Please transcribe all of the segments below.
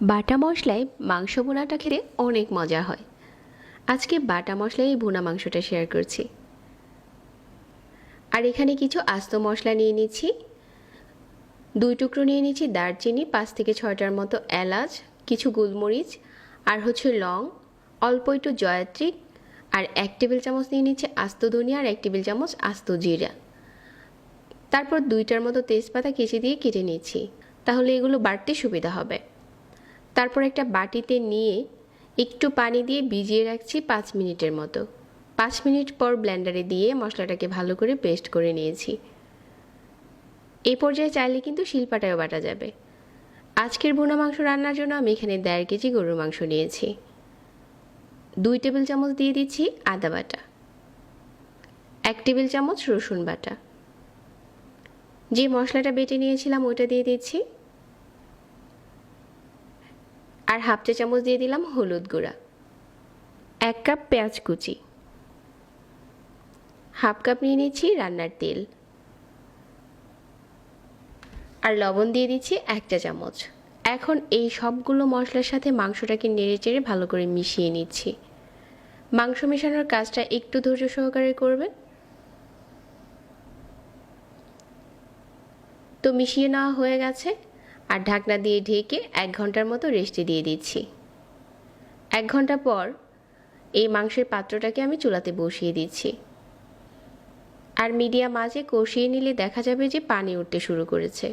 বাটা মশলায় মাংস ভুনাটা খেতে অনেক মজা হয়। আজকে বাটা মশলায় এই ভুনা মাংসটা শেয়ার করছি। আর এখানে কিছু আস্ত মশলা নিয়ে নিচ্ছি। 2 টুকরো নিয়ে নিচ্ছি দারচিনি, 5 থেকে 6টার মতো এলাচ, কিছু গোলমরিচ, আর হচ্ছে লং, অল্প একটু জয়ত্রী, আর 1 টেবিল চামচ নিয়ে নিচ্ছি আস্ত ধনিয়া, আর 1 টেবিল চামচ আস্ত জিরা। তারপর 2টার মতো তেজপাতা কেচি দিয়ে কেটে নিচ্ছি, তাহলে এগুলো বাটতে সুবিধা হবে। তারপর একটা বাটিতে নিয়ে একটু পানি দিয়ে ভিজিয়ে রাখছি 5 মিনিটের মতো। 5 মিনিট পর ব্লেন্ডারে দিয়ে মশলাটাকে ভালো করে পেস্ট করে নিয়েছি। এই পর্যায়ে চাইলে কিন্তু শিলপাটায়ও বাটা যাবে। আজকের ভুনা মাংস রান্নার জন্য আমি এখানে 1.5 কেজি গরুর মাংস নিয়েছি। 2 টেবিল চামচ দিয়ে দিচ্ছি আদা বাটা, 1 টেবিল চামচ রসুন বাটা, যে মশলাটা বেটে নিয়েছিলাম ওটা দিয়ে দিচ্ছি, আর হাফ চা চামচ দিয়ে দিলাম হলুদ গুঁড়া, 1 কাপ পেঁয়াজ কুচি, হাফ কাপ নিয়ে নিচ্ছি রান্নার তেল, আর লবণ দিয়ে দিচ্ছি 1 চা চামচ। এখন এই সবগুলো মশলার সাথে মাংসটাকে নেড়েচেড়ে ভালো করে মিশিয়ে নিচ্ছি। মাংস মেশানোর কাজটা একটু ধৈর্য সহকারে করবেন। তো মিশিয়ে নেওয়া হয়ে গেছে, আর ঢাকনা দিয়ে ঢেকে 1 ঘন্টার মতো রেস্টে দিয়ে দিচ্ছি। 1 ঘন্টা পর এই মাংসের পাত্রটাকে আমি চুলাতে বসিয়ে দিচ্ছি, আর মিডিয়াম আঁচে কষিয়ে নিলে দেখা যাবে যে পানি উঠতে শুরু করেছে।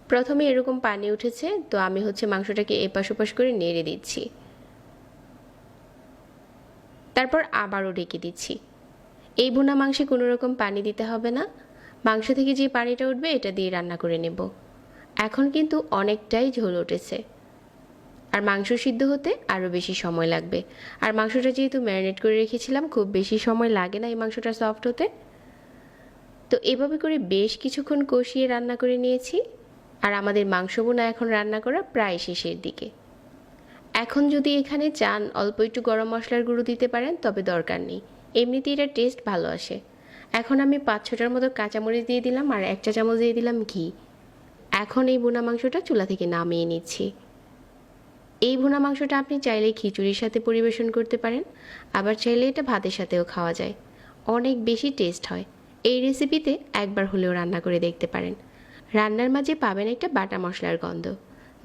প্রথমে এরকম পানি উঠেছে, তো আমি মাংসটাকে এপাশ ওপাশ করে নেড়ে দিচ্ছি, তারপর আবারও ঢেকে দিচ্ছি। এই ভুনা মাংসে কোনো রকম পানি দিতে হবে না, মাংস থেকে যে পানিটা উঠবে এটা দিয়ে রান্না করে নেব। এখন কিন্তু অনেকটাই ঝোল উঠেছে, আর মাংস সিদ্ধ হতে আরও বেশি সময় লাগবে। আর মাংসটা যেহেতু ম্যারিনেট করে রেখেছিলাম, খুব বেশি সময় লাগে না এই মাংসটা সফট হতে। তো এভাবে করে বেশ কিছুক্ষণ কষিয়ে রান্না করে নিয়েছি, আর আমাদের মাংস ভুনা এখন রান্না করা প্রায় শেষের দিকে। এখন যদি এখানে চান অল্প একটু গরম মশলার গুঁড়ো দিতে পারেন, তবে দরকার নেই, এমনিতেই এটা টেস্ট ভালো আসে। এখন আমি 5-6টার মতো কাঁচামরিচ দিয়ে দিলাম, আর 1 চা চামচ দিয়ে দিলাম ঘি। এখন এই ভুনা মাংসটা চুলা থেকে নামিয়ে নিচ্ছি। এই ভুনা মাংসটা আপনি চাইলে খিচুড়ির সাথে পরিবেশন করতে পারেন, আবার চাইলে এটা ভাতের সাথেও খাওয়া যায়, অনেক বেশি টেস্ট হয়। এই রেসিপিতে একবার হলেও রান্না করে দেখতে পারেন। রান্নার মাঝে পাবেন একটা বাটা মশলার গন্ধ,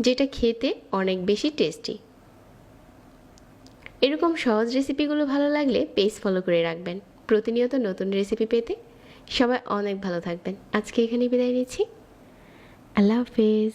যেটা খেতে অনেক বেশি টেস্টি। এরকম সহজ রেসিপিগুলো ভালো লাগলে পেজ ফলো করে রাখবেন প্রতিনিয়ত নতুন রেসিপি পেতে। সবাই অনেক ভালো থাকবেন। আজকে এখানেই বিদায় নিচ্ছি। আল্লাহ হাফেজ।